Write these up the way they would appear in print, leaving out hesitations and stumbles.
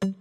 Militer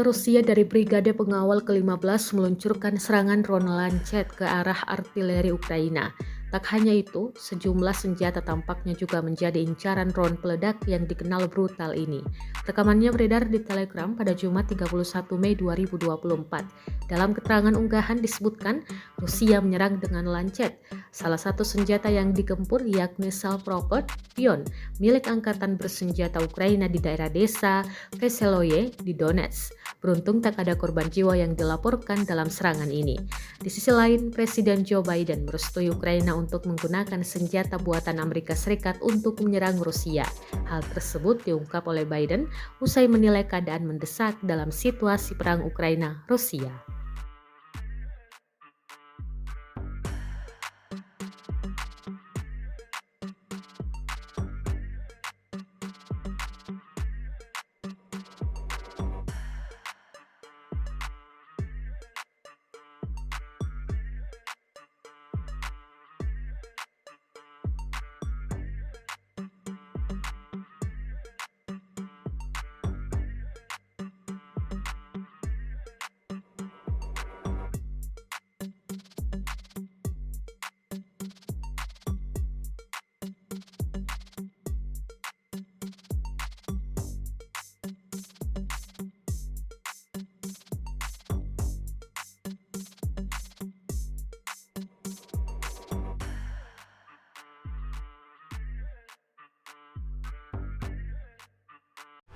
Rusia dari Brigade Pengawal ke-15 meluncurkan serangan drone Lancet ke arah artileri Ukraina. Tak hanya itu, sejumlah senjata tampaknya juga menjadi incaran drone peledak yang dikenal brutal ini. Rekamannya beredar di Telegram pada Jumat 31 Mei 2024. Dalam keterangan unggahan disebutkan, Rusia menyerang dengan Lancet. Salah satu senjata yang digempur yakni self-propelled pion milik angkatan bersenjata Ukraina di daerah desa Veseloye di Donetsk. Beruntung tak ada korban jiwa yang dilaporkan dalam serangan ini. Di sisi lain, Presiden Joe Biden merestui Ukraina untuk menggunakan senjata buatan Amerika Serikat untuk menyerang Rusia. Hal tersebut diungkap oleh Biden usai menilai keadaan mendesak dalam situasi perang Ukraina-Rusia.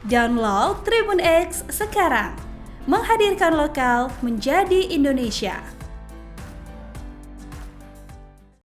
Download Tribun X sekarang, menghadirkan lokal menjadi Indonesia.